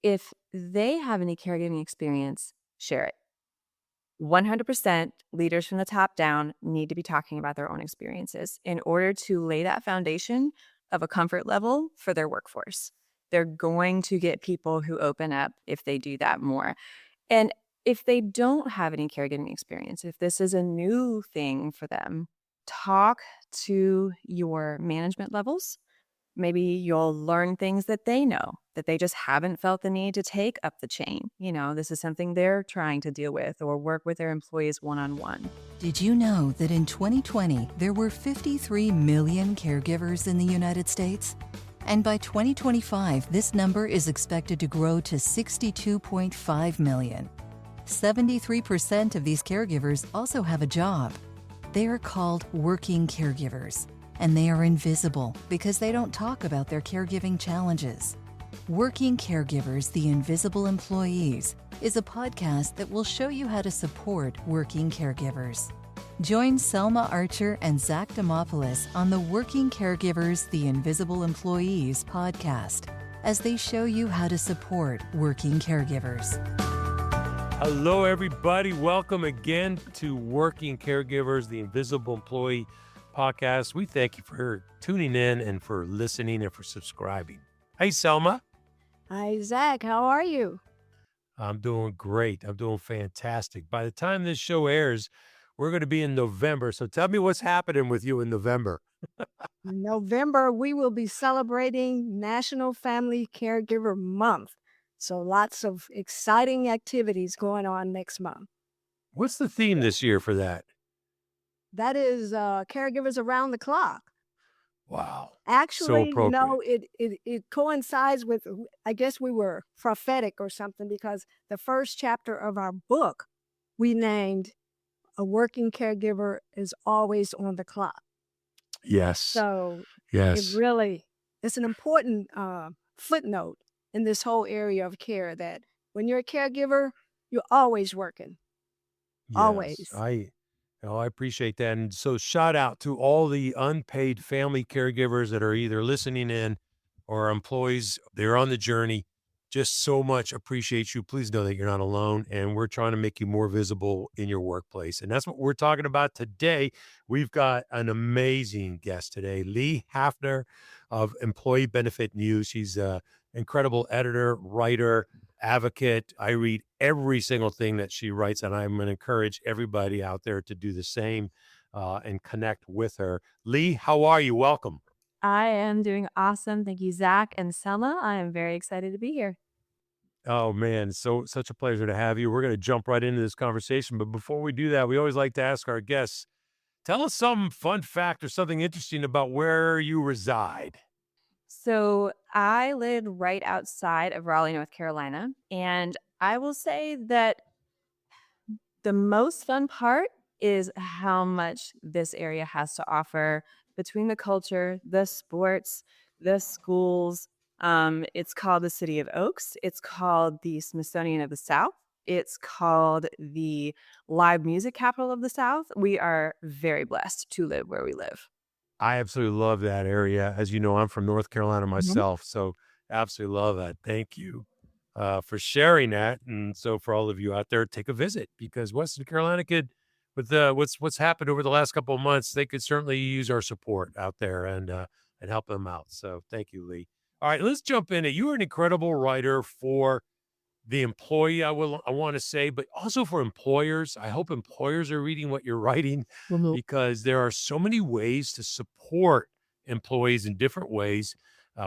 if they have any caregiving experience, share it. 100% leaders from the top down need to be talking about their own experiences in order to lay that foundation of a comfort level for their workforce. They're going to get people who open up if they do that more. And if they don't have any caregiving experience, if this is a new thing for them, talk to your management levels. Maybe you'll learn things that they know that they just haven't felt the need to take up the chain. This is something they're trying to deal with or work with their employees one-on-one. Did you know that in 2020, there were 53 million caregivers in the United States? And by 2025, this number is expected to grow to 62.5 million. 73% of these caregivers also have a job. They are called working caregivers, and they are invisible because they don't talk about their caregiving challenges. Working Caregivers, the Invisible Employees, is a podcast that will show you how to support working caregivers. Join Selma Archer and Zach Demopoulos on the Working Caregivers, the Invisible Employees podcast as they show you how to support working caregivers. Hello, everybody. Welcome again to Working Caregivers, the Invisible Employee podcast. We thank you for tuning in and for listening and for subscribing. Hey, Selma. Hi, Zach. How are you? I'm doing great. I'm doing fantastic. By the time this show airs, we're going to be in November. So tell me what's happening with you in November. In November, we will be celebrating National Family Caregiver Month. So lots of exciting activities going on next month. What's the theme this year for that? That is Caregivers Around the Clock. Wow. Actually, So appropriate. it coincides with, I guess we were prophetic or something, because the first chapter of our book, we named A Working Caregiver is Always on the Clock. Yes. So Yes. it's an important footnote in this whole area of care that when you're a caregiver, you're always working. Yes. Always. I appreciate that. And so shout out to all the unpaid family caregivers that are either listening in or employees. They're on the journey. Just so much appreciate you. Please know that you're not alone. And we're trying to make you more visible in your workplace. And that's what we're talking about today. We've got an amazing guest today, Lee Hafner of Employee Benefit News. She's an incredible editor, writer, advocate. I read every single thing that she writes, and I'm going to encourage everybody out there to do the same and connect with her. Lee, how are you? Welcome. I am doing awesome. Thank you, Zach and Selma. I am very excited to be here. Oh, man, such a pleasure to have you. We're going to jump right into this conversation. But before we do that, we always like to ask our guests, tell us some fun fact or something interesting about where you reside. So I live right outside of Raleigh, North Carolina. And I will say that the most fun part is how much this area has to offer between the culture, the sports, the schools. It's called the City of Oaks. It's called the Smithsonian of the South. It's called the live music capital of the South. We are very blessed to live where we live. I absolutely love that area. As you know, I'm from North Carolina myself, so absolutely love that. Thank you for sharing that. And so for all of you out there, take a visit because Western Carolina could, with what's happened over the last couple of months, they could certainly use our support out there and help them out. So thank you, Lee. All right, let's jump in. You are an incredible writer for the employee, I want to say, but also for employers. I hope employers are reading what you're writing because there are so many ways to support employees in different ways,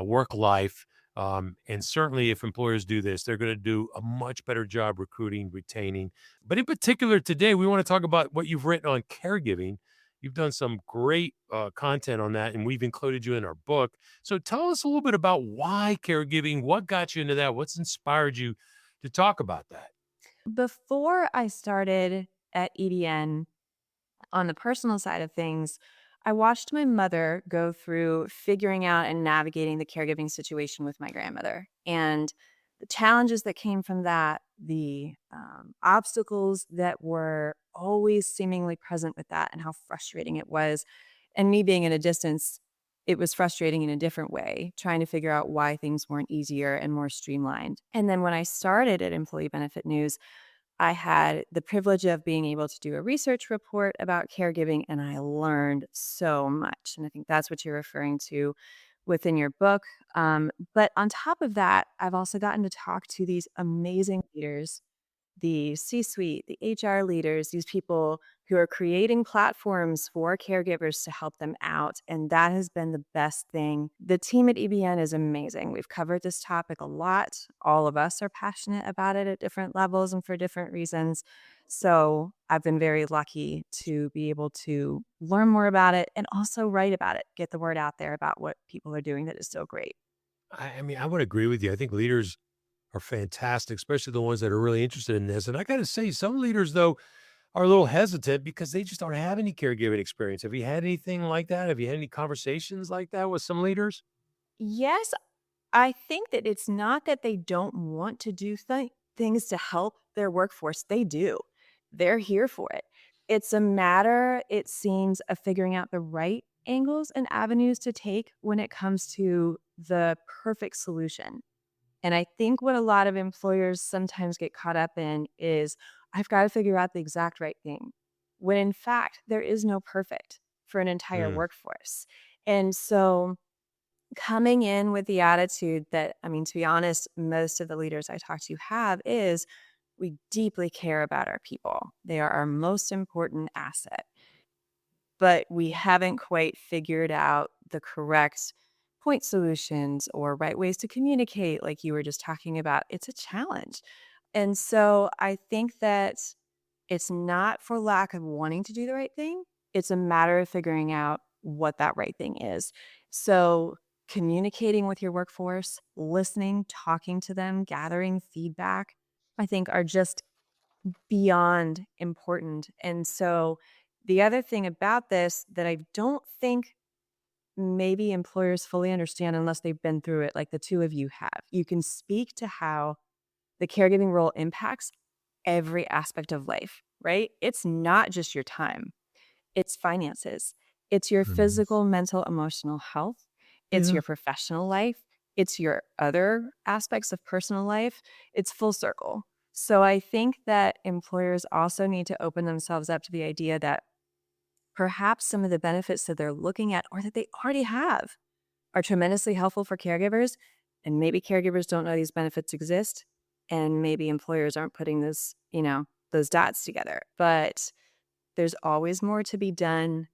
work life. And certainly if employers do this, they're going to do a much better job recruiting, retaining. But in particular today, we want to talk about what you've written on caregiving. You've done some great content on that, and we've included you in our book. So tell us a little bit about why caregiving, what got you into that, what's inspired you to talk about that. Before I started at EDN, on the personal side of things, I watched my mother go through figuring out and navigating the caregiving situation with my grandmother and the challenges that came from that, the obstacles that were always seemingly present with that and how frustrating it was. And me being in a distance it was frustrating in a different way, trying to figure out why things weren't easier and more streamlined. And then when I started at Employee Benefit News, I had the privilege of being able to do a research report about caregiving, and I learned so much. And I think that's what you're referring to within your book. But on top of that, I've also gotten to talk to these amazing leaders, the C suite, the HR leaders, these people who are creating platforms for caregivers to help them out. And that has been the best thing. The team at EBN is amazing. We've covered this topic a lot. All of us are passionate about it at different levels and for different reasons. So I've been very lucky to be able to learn more about it and also write about it, get the word out there about what people are doing that is so great. I mean, I would agree with you. I think leaders are fantastic, especially the ones that are really interested in this. And I got to say, some leaders, though, are a little hesitant because they just don't have any caregiving experience. Have you had anything like that? Have you had any conversations like that with some leaders? Yes, I think that it's not that they don't want to do things to help their workforce. They do. They're here for it. It's a matter, it seems, of figuring out the right angles and avenues to take when it comes to the perfect solution. And I think what a lot of employers sometimes get caught up in is, I've got to figure out the exact right thing. When in fact, there is no perfect for an entire Mm, workforce. And so coming in with the attitude that, I mean, to be honest, most of the leaders I talk to have is, we deeply care about our people. They are our most important asset, but we haven't quite figured out the correct point solutions or right ways to communicate, like you were just talking about. It's a challenge. And so I think that it's not for lack of wanting to do the right thing. It's a matter of figuring out what that right thing is. So, communicating with your workforce, listening, talking to them, gathering feedback, I think are just beyond important. And so, the other thing about this that I don't think maybe employers fully understand unless they've been through it, like the two of you have, you can speak to how the caregiving role impacts every aspect of life, right? It's not just your time, it's finances, it's your mhm. physical, mental, emotional health, it's Yeah. your professional life, it's your other aspects of personal life. It's full circle. So I think that employers also need to open themselves up to the idea that perhaps some of the benefits that they're looking at or that they already have are tremendously helpful for caregivers, and maybe caregivers don't know these benefits exist, and maybe employers aren't putting those dots together. But there's always more to be done,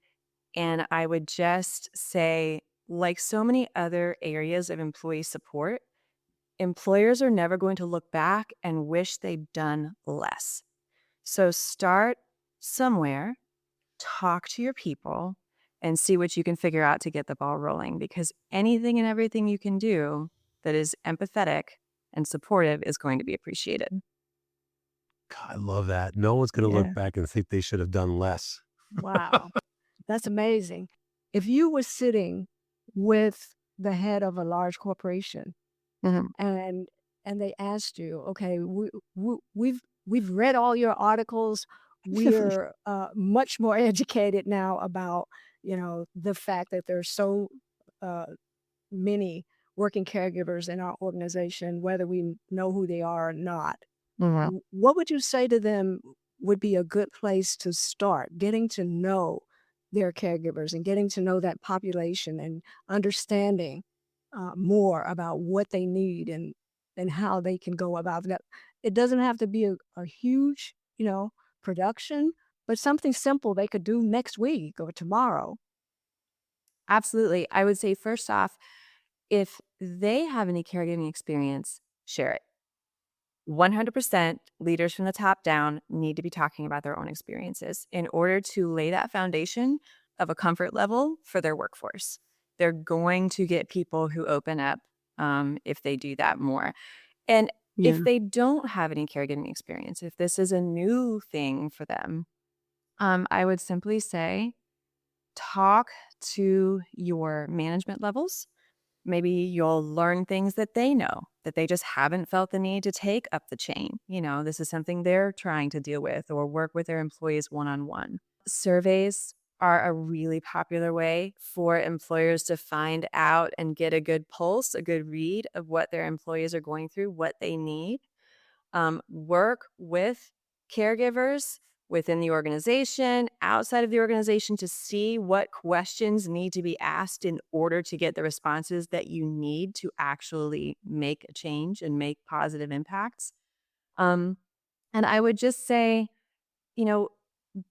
and I would just say, like so many other areas of employee support, employers are never going to look back and wish they'd done less. So start somewhere, talk to your people, and see what you can figure out to get the ball rolling, because anything and everything you can do that is empathetic and supportive is going to be appreciated. God, I love that. No one's going to look Yeah. back and think they should have done less. Wow. That's amazing. If you were sitting with the head of a large corporation Mhm. and they asked you, okay, we've read all your articles. We're much more educated now about the fact that there's so uh, many working caregivers in our organization, whether we know who they are or not. Mhm. What would you say to them would be a good place to start getting to know their caregivers and getting to know that population and understanding more about what they need and how they can go about that? It doesn't have to be a huge, production, but something simple they could do next week or tomorrow. Absolutely. I would say, first off, if they have any caregiving experience, share it. 100% leaders from the top down need to be talking about their own experiences in order to lay that foundation of a comfort level for their workforce. They're going to get people who open up if they do that more. And if Yeah. they don't have any caregiving experience, if this is a new thing for them, I would simply say, talk to your management levels. Maybe you'll learn things that they know that they just haven't felt the need to take up the chain. This is something they're trying to deal with or work with their employees one on one. Surveys are a really popular way for employers to find out and get a good pulse, a good read of what their employees are going through, what they need. Work with caregivers within the organization, outside of the organization, to see what questions need to be asked in order to get the responses that you need to actually make a change and make positive impacts. Um, and I would just say, you know,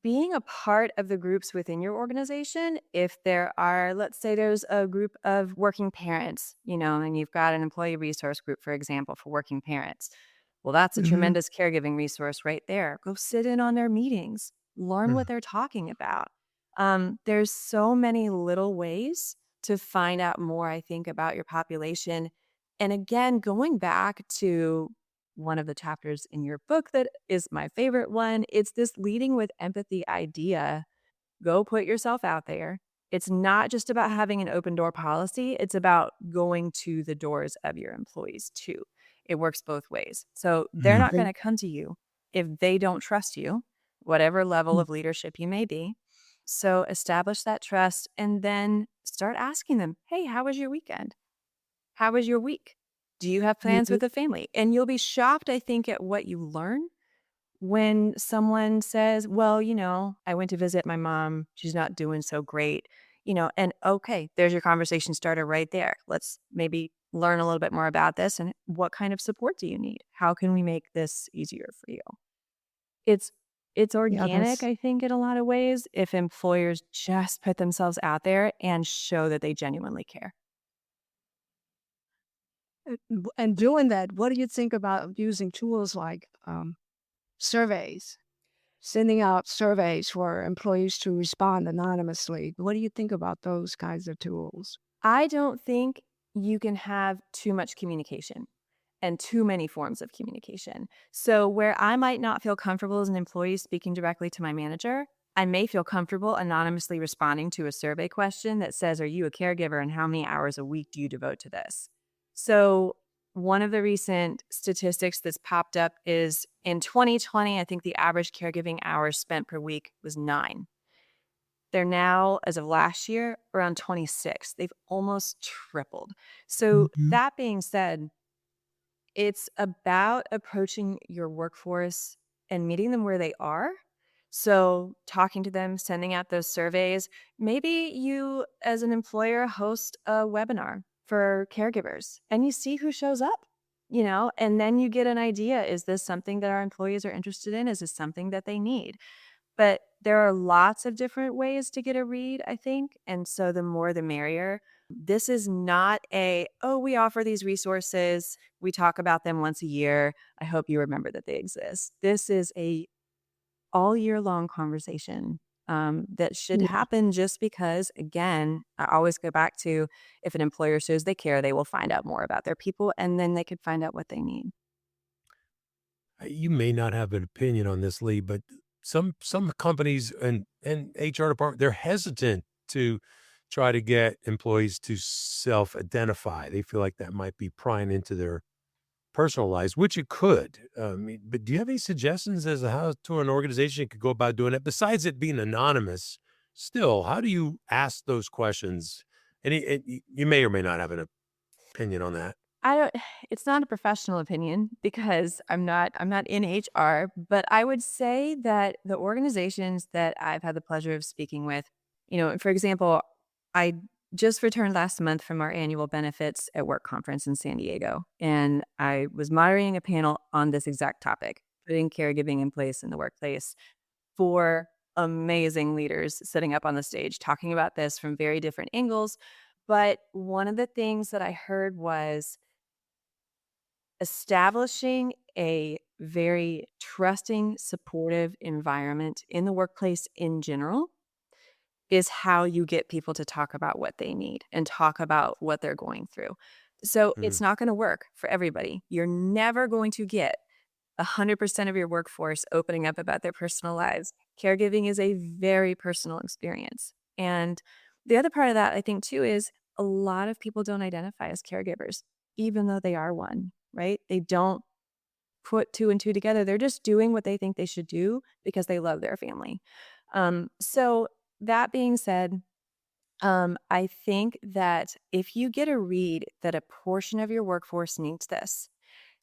being a part of the groups within your organization, if there are, let's say there's a group of working parents, and you've got an employee resource group, for example, for working parents. Well, that's a Hmm. tremendous caregiving resource right there. Go sit in on their meetings, learn what Mm, they're talking about. There's so many little ways to find out more, I think, about your population. And again, going back to one of the chapters in your book that is my favorite one, it's this leading with empathy idea. Go put yourself out there. It's not just about having an open door policy, it's about going to the doors of your employees too. It works both ways. So they're mm, not going to come to you if they don't trust you, whatever level Mm. of leadership you may be. So establish that trust and then start asking them, hey, how was your weekend? How was your week? Do you have plans Mhm. with the family? And you'll be shocked, I think, at what you learn when someone says, well, I went to visit my mom. She's not doing so great, and okay, there's your conversation starter right there. Let's maybe learn a little bit more about this and what kind of support do you need? How can we make this easier for you? It's it's Yeah, organic, that's I think, in a lot of ways if employers just put themselves out there and show that they genuinely care. and doing that. What do you think about using tools like surveys, sending out surveys for employees to respond anonymously? What do you think about those kinds of tools? I don't think you can have too much communication and too many forms of communication. So, where I might not feel comfortable as an employee speaking directly to my manager, I may feel comfortable anonymously responding to a survey question that says, are you a caregiver and how many hours a week do you devote to this? So, one of the recent statistics that's popped up is in 2020, I think the average caregiving hours spent per week was 9. They're now, as of last year, around 26. They've almost tripled. So, Mhm. that being said, it's about approaching your workforce and meeting them where they are. So, talking to them, sending out those surveys. Maybe you, as an employer, host a webinar for caregivers and you see who shows up, and then you get an idea, is this something that our employees are interested in? Is this something that they need? But there are lots of different ways to get a read, I think, and so the more the merrier. This is not "Oh, we offer these resources, we talk about them once a year. I hope you remember that they exist." This is a all year long conversation, that should Yeah. happen just because, again, I always go back to if an employer shows they care, they will find out more about their people, and then they could find out what they need. You may not have an opinion on this, Lee, but some companies and HR department, they're hesitant to try to get employees to self-identify. They feel like that might be prying into their personal lives, which it could. But do you have any suggestions as to how to an organization could go about doing it? Besides it being anonymous, still, how do you ask those questions? You may or may not have an opinion on that. I don't it's not a professional opinion because I'm not in HR, but I would say that the organizations that I've had the pleasure of speaking with, for example, I just returned last month from our annual benefits at work conference in San Diego, and I was moderating a panel on this exact topic, putting caregiving in place in the workplace for amazing leaders sitting up on the stage talking about this from very different angles. But one of the things that I heard was establishing a very trusting, supportive environment in the workplace in general is how you get people to talk about what they need and talk about what they're going through. So it's Mhm. not going to work for everybody. You're never going to get 100% of your workforce opening up about their personal lives. Caregiving is a very personal experience. And the other part of that, I think, too, is a lot of people don't identify as caregivers, even though they are one, right? They don't put two and two together. They're just doing what they think they should do because they love their family. So that being said, I think that if you get a read that a portion of your workforce needs this,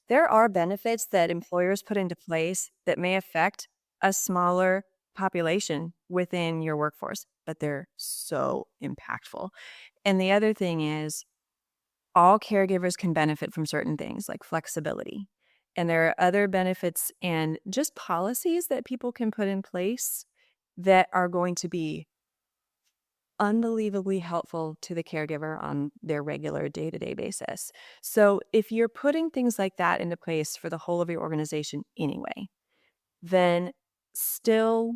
there are benefits that employers put into place that may affect a smaller population within your workforce, but they're so impactful. And the other thing is, all caregivers can benefit from certain things like flexibility. And there are other benefits and just policies that people can put in place that are going to be unbelievably helpful to the caregiver on their regular day-to-day basis. So if you're putting things like that into place for the whole of your organization anyway, then still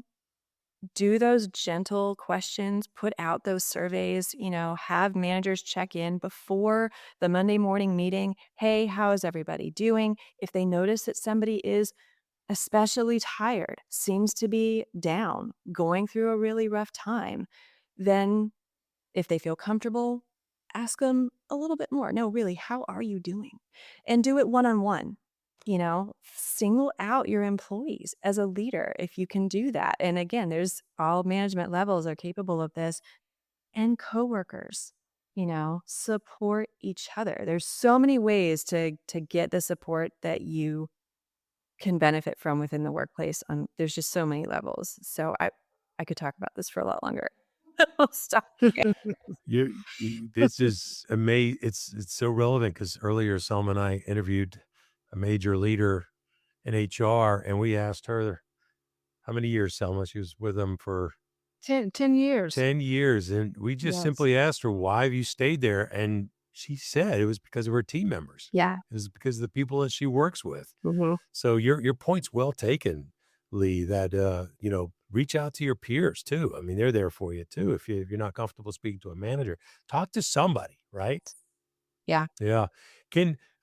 do those gentle questions, put out those surveys, have managers check in before the Monday morning meeting. Hey, how is everybody doing? If they notice that somebody is especially tired, seems to be down, going through a really rough time, then if they feel comfortable, ask them a little bit more. No, really, how are you doing? And do it one-on-one. Single out your employees as a leader if you can do that. And again, there's all management levels are capable of this, and coworkers, support each other. There's so many ways to get the support that you can benefit from within the workplace. There's just so many levels. So I could talk about this for a lot longer. I'll stop here. This is amazing. It's so relevant because earlier Selma and I interviewed a major leader in HR, and we asked her how many years, Selma. She was with them for 10 years. 10 years, and we just Yes. simply asked her, "Why have you stayed there?" And she said it was because of her team members. Yeah. It was because of the people that she works with. Mhm. So your point's well taken, Lee, that, reach out to your peers too. I mean, they're there for you too. If you're not comfortable speaking to a manager, talk to somebody, right? Yeah. Yeah.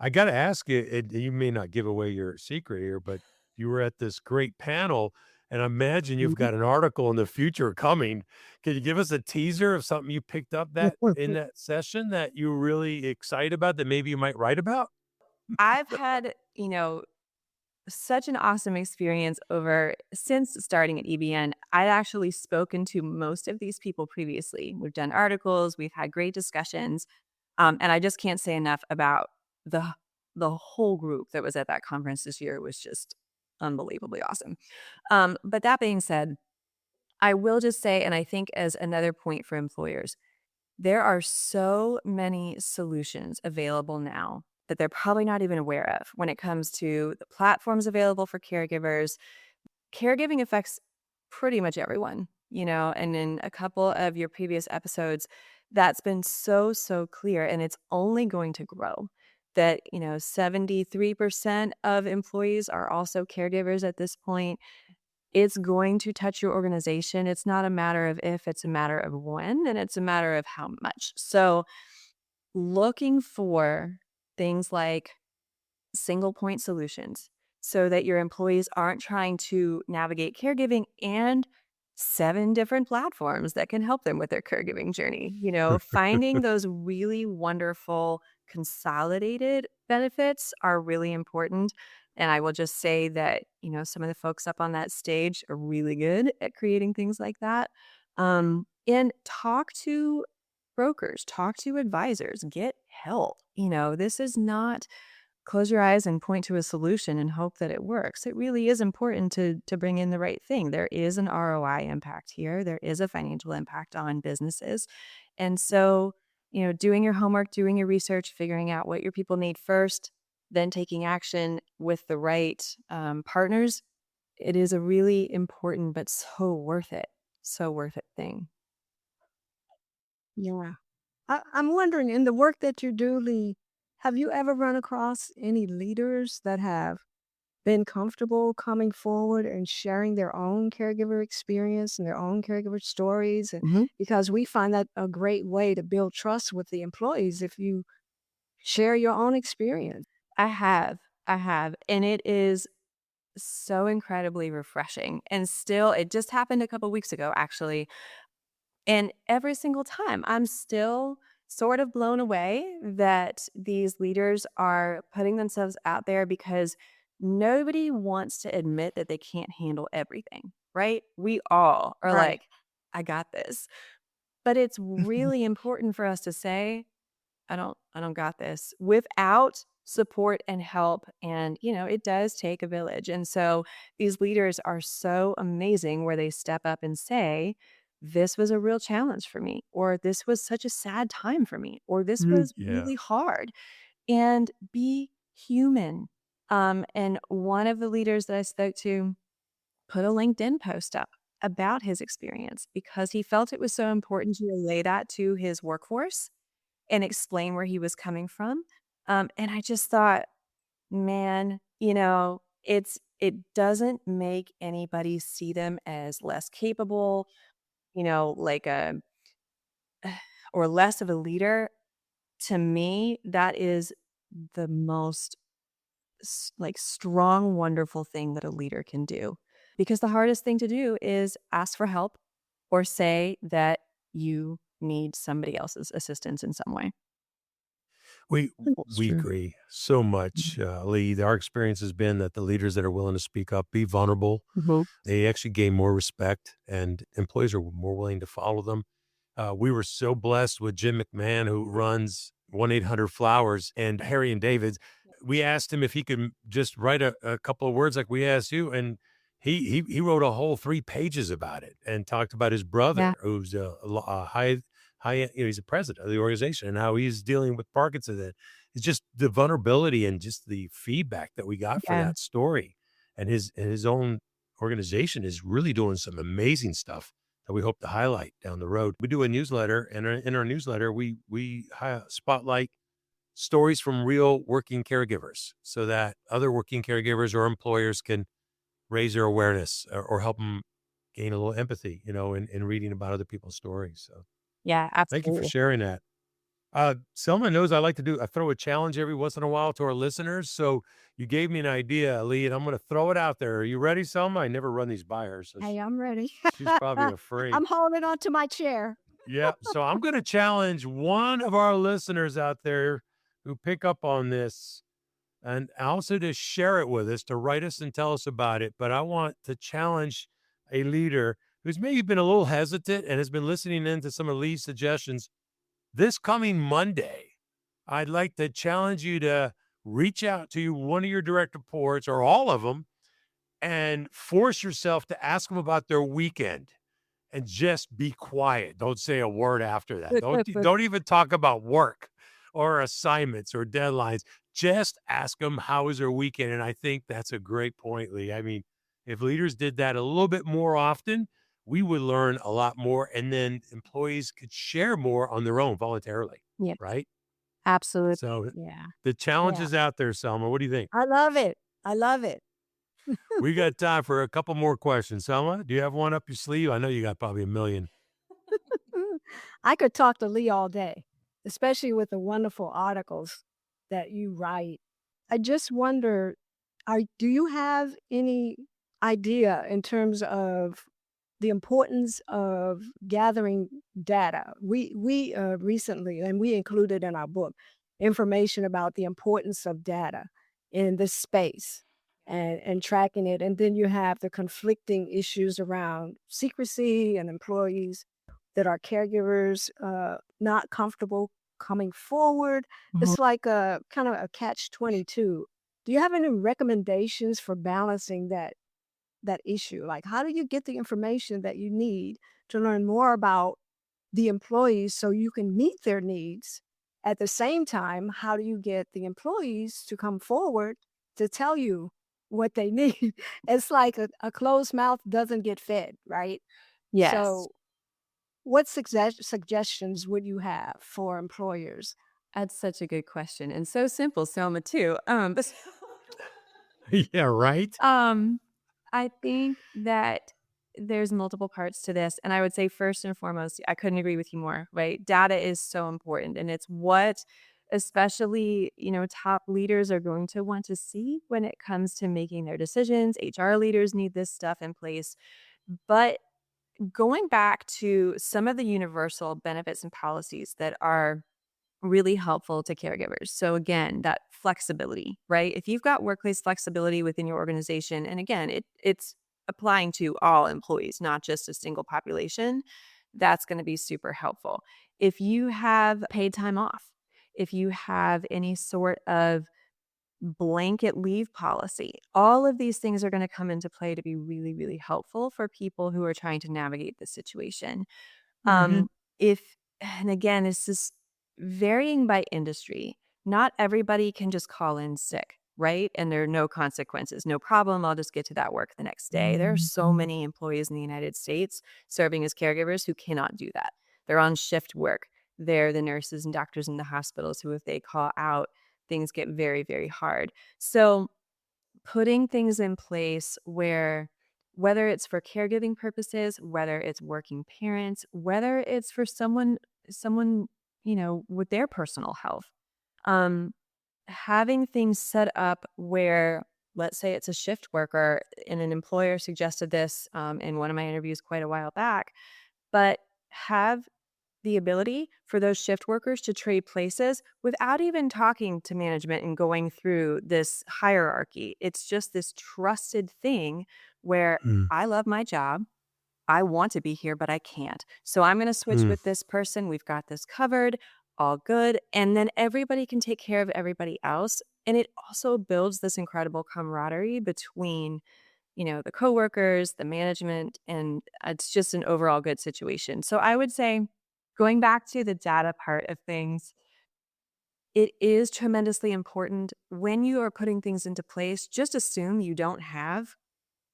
I gotta ask you, and you may not give away your secret here, but you were at this great panel, and I imagine you've Mhm. got an article in the future coming. Can you give us a teaser of something you picked up that in that session that you're really excited about that maybe you might write about? I've had, such an awesome experience over since starting at EBN. I'd actually spoken to most of these people previously. We've done articles, we've had great discussions, and I just can't say enough about the the whole group that was at that conference this year. It was just unbelievably awesome. But that being said, I will just say, and I think as another point for employers, there are so many solutions available now that they're probably not even aware of when it comes to the platforms available for caregivers. Caregiving affects pretty much everyone, and in a couple of your previous episodes, that's been so, so clear, and it's only going to grow. That, 73% of employees are also caregivers at this point. It's going to touch your organization. It's not a matter of if, it's a matter of when, and it's a matter of how much. So, looking for things like single point solutions so that your employees aren't trying to navigate caregiving and 7 different platforms that can help them with their caregiving journey. Finding those really wonderful consolidated benefits are really important. And I will just say that, some of the folks up on that stage are really good at creating things like that. And talk to brokers, talk to advisors, get help. This is not close your eyes and point to a solution and hope that it works. It really is important to bring in the right thing. There is an ROI impact here. There is a financial impact on businesses. And so, doing your homework, doing your research, figuring out what your people need first, then taking action with the right partners, it is a really important but so worth it thing. Yeah. I'm wondering, in the work that you do, Lee, have you ever run across any leaders that have been comfortable coming forward and sharing their own caregiver experience and their own caregiver stories? Mhm. Because we find that a great way to build trust with the employees if you share your own experience. I have. I have. And it is so incredibly refreshing. And still, it just happened a couple weeks ago, actually. And every single time, I'm still sort of blown away that these leaders are putting themselves out there because nobody wants to admit that they can't handle everything, right? We all are Right. like, I got this. But it's really important for us to say, I don't got this without support and help. And, it does take a village. And so these leaders are so amazing where they step up and say, this was a real challenge for me, or this was such a sad time for me, or this was Yeah. really hard, and be human. And one of the leaders that I spoke to put a LinkedIn post up about his experience because he felt it was so important to relay that to his workforce and explain where he was coming from. And I just thought, man, it doesn't make anybody see them as less capable, like a or less of a leader. To me, that is the most strong, wonderful thing that a leader can do. Because the hardest thing to do is ask for help or say that you need somebody else's assistance in some way. We I think that's we true. agree so Mhm. much, Lee. Our experience has been that the leaders that are willing to speak up, be vulnerable, Mhm. they actually gain more respect, and employees are more willing to follow them. We were so blessed with Jim McMahon, who runs 1-800-Flowers, and Harry and David's. We asked him if he could just write a couple of words like we asked you, and he wrote a whole 3 pages about it and talked about his Yeah, brother, who's a high, he's the president of the organization, and how he's dealing with Parkinson's. And it's just the vulnerability and just the feedback that we got for yeah, that story, and his own organization is really doing some amazing stuff that we hope to highlight down the road. We do a newsletter, and in our newsletter, we spotlight stories from real working caregivers so that other working caregivers or employers can raise their awareness or help them gain a little empathy, in reading about other people's stories. So yeah, thank you for absolutely. sharing that. Selma knows I throw a challenge every once in a while to our listeners. So you gave me an idea, Lee, and I'm going to throw it out there. Are you ready, Selma? I never run these by her, so Hey, I'm ready. she's probably afraid. I'm holding on to my chair. Yeah. So I'm going to challenge one of our listeners out there who pick up on this and also to share it with us, to write us and tell us about it. But I want to challenge a leader who's maybe been a little hesitant and has been listening in to some of Lee's suggestions. This coming Monday, I'd like to challenge you to reach out to one of your direct reports or all of them and force yourself to ask them about their weekend and just be quiet. Don't say a word after that. Don't even talk about work or assignments or deadlines. Just ask them how was their weekend. And I think that's a great point, Lee. I mean, if leaders did that a little bit more often, we would learn a lot more, and then employees could share more on their own voluntarily, Yeah, right? absolutely. So Yeah. the challenge Yeah. is out there, Selma. What do you think? I love it. I love it. We got time for a couple more questions. Selma, do you have one up your sleeve? I know you got probably a million. I could talk to Lee all day, especially with the wonderful articles that you write. I just wonder, do you have any idea in terms of the importance of gathering data? We recently, and we included in our book, information about the importance of data in this space and tracking it. And then you have the conflicting issues around secrecy and employees that are caregivers not comfortable coming forward. Mhm. It's like a kind of a catch 22. Do you have any recommendations for balancing that issue? Like, how do you get the information that you need to learn more about the employees so you can meet their needs? At the same time, how do you get the employees to come forward to tell you what they need? It's like a closed mouth doesn't get fed, right? Yes. So, what suggestions would you have for employers? That's such a good question and so simple, Selma, too. Yeah, right? Um, I think that there's multiple parts to this, and I would say first and foremost, I couldn't agree with you more, right? Data is so important, and it's what especially, top leaders are going to want to see when it comes to making their decisions. HR leaders need this stuff in place. But going back to some of the universal benefits and policies that are really helpful to caregivers. So again, that flexibility, right? If you've got workplace flexibility within your organization, and again, it's applying to all employees, not just a single population, that's going to be super helpful. If you have paid time off, if you have any sort of blanket leave policy, all of these things are going to come into play to be really, really helpful for people who are trying to navigate the situation. Mhm. If and again, it's just varying by industry. Not everybody can just call in sick, right? And there are no consequences. No problem. I'll just get to that work the next day. There are so many employees in the United States serving as caregivers who cannot do that. They're on shift work. They're the nurses and doctors in the hospitals who, if they call out, things get very, very hard. So putting things in place where whether it's for caregiving purposes, whether it's working parents, whether it's for someone, with their personal health, um, having things set up where, let's say it's a shift worker, and an employer suggested this in one of my interviews quite a while back, but have the ability for those shift workers to trade places without even talking to management and going through this hierarchy. It's just this trusted thing where Mm, I love my job. I want to be here, but I can't. So I'm going to switch mm, with this person. We've got this covered, all good. And then everybody can take care of everybody else. And it also builds this incredible camaraderie between the coworkers, the management, and it's just an overall good situation. So I would say, going back to the data part of things, it is tremendously important when you are putting things into place. Just assume you don't have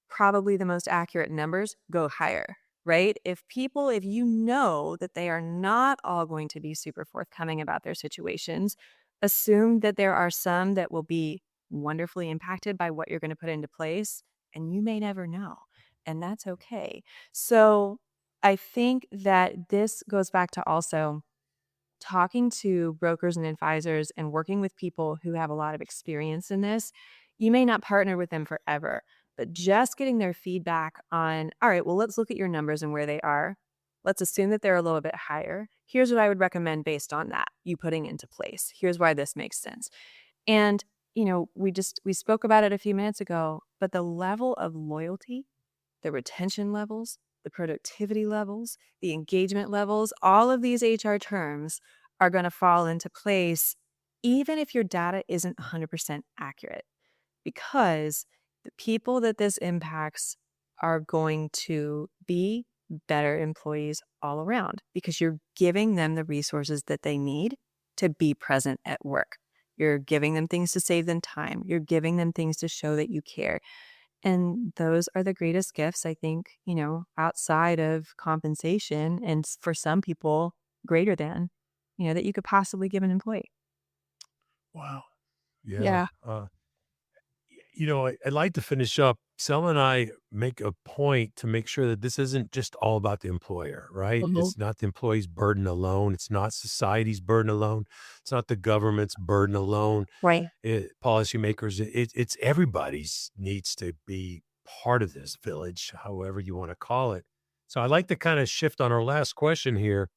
probably the most accurate numbers, go higher, right? If you know that they are not all going to be super forthcoming about their situations, assume that there are some that will be wonderfully impacted by what you're going to put into place, and you may never know, and that's okay. So I think that this goes back to also talking to brokers and advisors and working with people who have a lot of experience in this. You may not partner with them forever, but just getting their feedback on, all right, well, let's look at your numbers and where they are. Let's assume that they're a little bit higher. Here's what I would recommend based on that, you putting into place. Here's why this makes sense. And, we spoke about it a few minutes ago, but the level of loyalty, the retention levels, the productivity levels, the engagement levels, all of these HR terms are going to fall into place even if your data isn't 100% accurate, because the people that this impacts are going to be better employees all around because you're giving them the resources that they need to be present at work. You're giving them things to save them time. You're giving them things to show that you care. And those are the greatest gifts, I think, outside of compensation and for some people, greater than, that you could possibly give an employee. wow. Yeah. Yeah. I'd like to finish up. Selma and I make a point to make sure that this isn't just all about the employer, right? Mhm. It's not the employee's burden alone. It's not society's burden alone. It's not the government's burden alone. Right. Policymakers, it's everybody's needs to be part of this village, however you want to call it. So I'd like to kind of shift on our last question here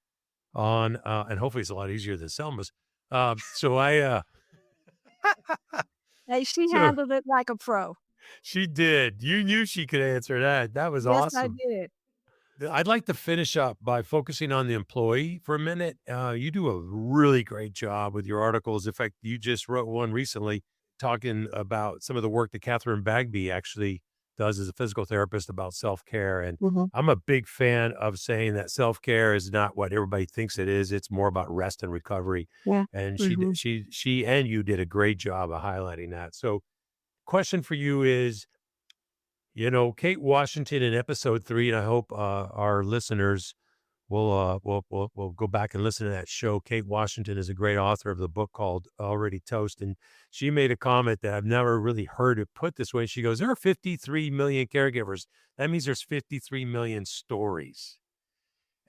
and hopefully it's a lot easier than Selma's. So Hey, she so handled it like a pro. she did. You knew she could answer that. That was Yes, I awesome. did. I'd like to finish up by focusing on the employee for a minute. You do a really great job with your articles. In fact, you just wrote one recently talking about some of the work that Catherine Bagby actually does as a physical therapist about self-care. And Mhm. I'm a big fan of saying that self-care is not what everybody thinks it is. It's more about rest and recovery. Yeah. And Mhm. she and you did a great job of highlighting that. So question for you is, Kate Washington in episode 3, and I hope, our listeners will go back and listen to that show. Kate Washington is a great author of the book called Already Toast, and she made a comment that I've never really heard it put this way. She goes, "There are 53 million caregivers. That means there's 53 million stories."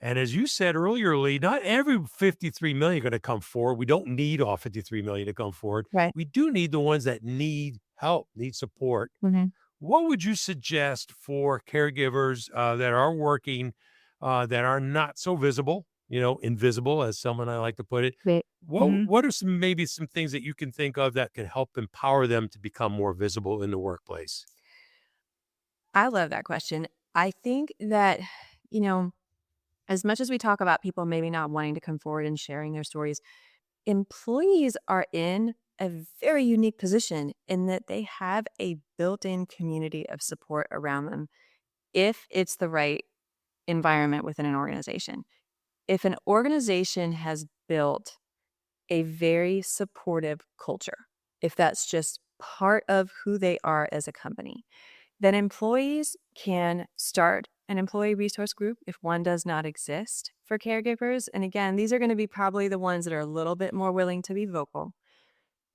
And as you said earlier, Lee, not every 53 million are gonna come forward. We don't need all 53 million to come forward. Right. We do need the ones that need help, need support. Mhm. What would you suggest for caregivers that are working, that are not so visible, invisible, as someone I like to put it? Great. What Mhm. What are maybe some things that you can think of that can help empower them to become more visible in the workplace? I love that question. I think that, you know, as much as we talk about people maybe not wanting to come forward and sharing their stories, employees are in a very unique position in that they have a built-in community of support around them if it's the right environment within an organization. If an organization has built a very supportive culture, if that's just part of who they are as a company, then employees can start an employee resource group if one does not exist for caregivers. And again, these are going to be probably the ones that are a little bit more willing to be vocal.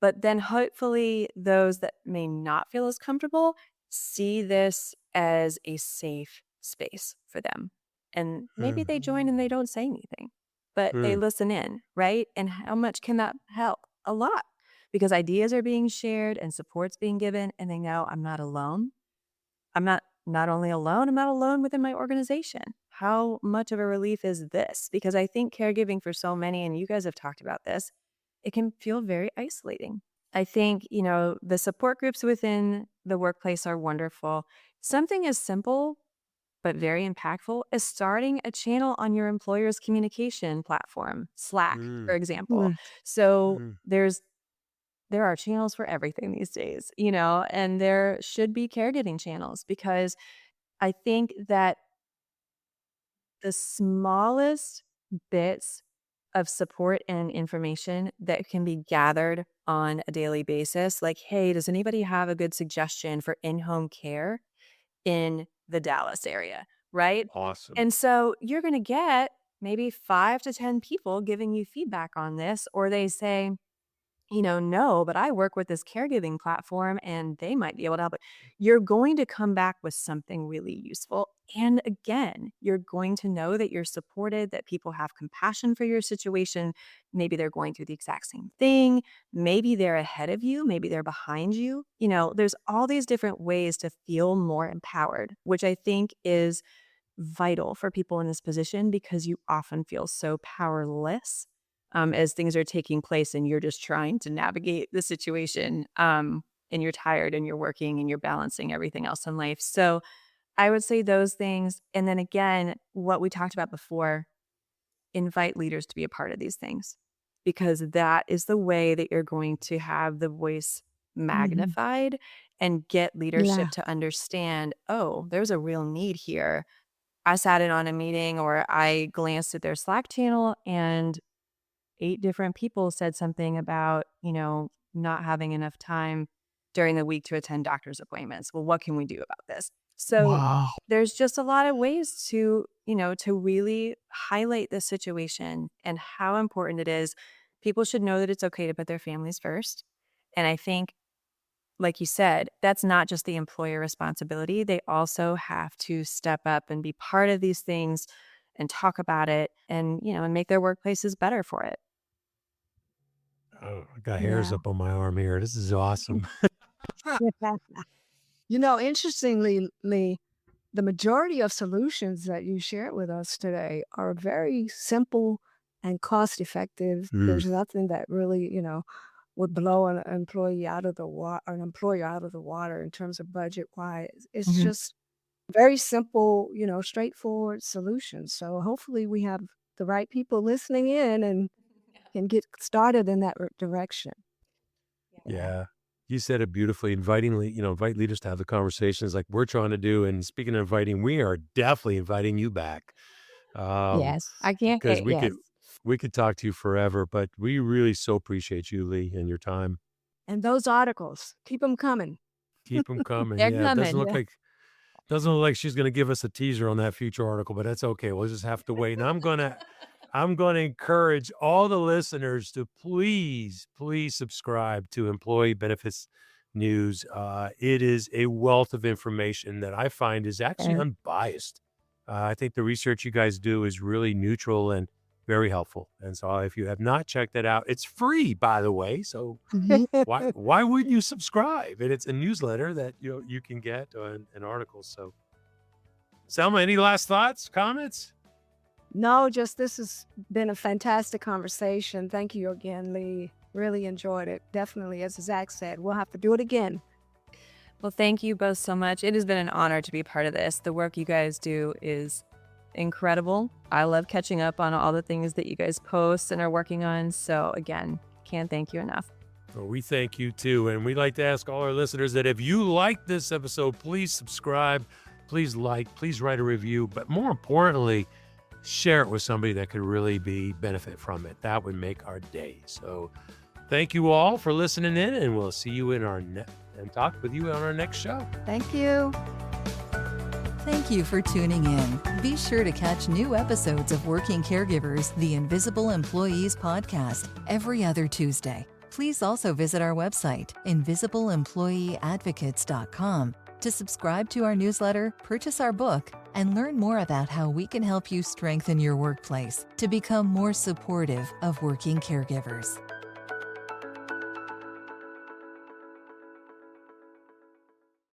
But then hopefully those that may not feel as comfortable see this as a safe space for them. And maybe Mm, they join and they don't say anything, but they mm, listen in, right? And how much can that help? A lot. Because ideas are being shared and support's being given, and they know I'm not alone. I'm not only alone, I'm not alone within my organization. How much of a relief is this? Because I think caregiving for so many, and you guys have talked about this, it can feel very isolating. I think, the support groups within the workplace are wonderful. Something as simple but very impactful is starting a channel on your employer's communication platform, Slack, for mm, example. Mm. So mm. there are channels for everything these days, and there should be caregiving channels because I think that the smallest bits of support and information that can be gathered on a daily basis, like, hey, does anybody have a good suggestion for in home care in the Dallas area? Right. Awesome. And so you're going to get maybe 5 to 10 people giving you feedback on this, or they say, no, but I work with this caregiving platform and they might be able to help. You're going to come back with something really useful. And again, you're going to know that you're supported, that people have compassion for your situation. Maybe they're going through the exact same thing. Maybe they're ahead of you. Maybe they're behind you. There's all these different ways to feel more empowered, which I think is vital for people in this position because you often feel so powerless as things are taking place and you're just trying to navigate the situation. And you're tired and you're working and you're balancing everything else in life. So I would say those things. And then again, what we talked about before, invite leaders to be a part of these things because that is the way that you're going to have the voice Mhm. magnified and get Yeah. leadership to understand, oh, there's a real need here. I sat in on a meeting or I glanced at their Slack channel and 8 different people said something about, not having enough time during the week to attend doctor's appointments. Well, what can we do about this? So Wow. there's just a lot of ways to really highlight this situation and how important it is. People should know that it's okay to put their families first. And I think like you said, that's not just the employer responsibility. They also have to step up and be part of these things and talk about it and make their workplaces better for it. Oh, I got hairs Yeah. up on my arm here. This is awesome. Interestingly, Lee, the majority of solutions that you shared with us today are very simple and cost effective. Mm, There's nothing that really, would blow an employee out of the water, an employer out of the water in terms of budget wise. It's Mhm. just very simple, straightforward solutions. So hopefully we have the right people listening in and can get started in that direction. Yeah. yeah. You said it beautifully, invitingly, invite leaders to have the conversations like we're trying to do. And speaking of inviting, we are definitely inviting you back. Um, Yes. I can't because we Yes. could we could talk to you forever, but we really so appreciate you, Lee, and your time. And those articles, keep them coming. Keep them coming. They're Yeah, it coming. Yeah. doesn't look like she's gonna give us a teaser on that future article, but that's okay. We'll just have to wait. And I'm gonna encourage all the listeners to please subscribe to Employee Benefits News. It is a wealth of information that I find is actually And unbiased. I think the research you guys do is really neutral and very helpful. And so if you have not checked that out, it's free, by the way. So Mhm. why wouldn't you subscribe? And it's a newsletter that you can get an article. So Selma, any last thoughts, comments? No, just this has been a fantastic conversation. Thank you again, Lee. Really enjoyed it. Definitely, as Zach said, we'll have to do it again. Well, thank you both so much. It has been an honor to be part of this. The work you guys do is incredible. I love catching up on all the things that you guys post and are working on. So again, can't thank you enough. Well, we thank you too. And we'd like to ask all our listeners that if you like this episode, please subscribe, please write a review, but more importantly, share it with somebody that could really benefit from it. That would make our day. So thank you all for listening in, and we'll see you and talk with you on our next show. Thank you. Thank you for tuning in. Be sure to catch new episodes of Working Caregivers, the Invisible Employees podcast, every other Tuesday. Please also visit our website, invisibleemployeeadvocates.com, to subscribe to our newsletter, purchase our book, and learn more about how we can help you strengthen your workplace to become more supportive of working caregivers.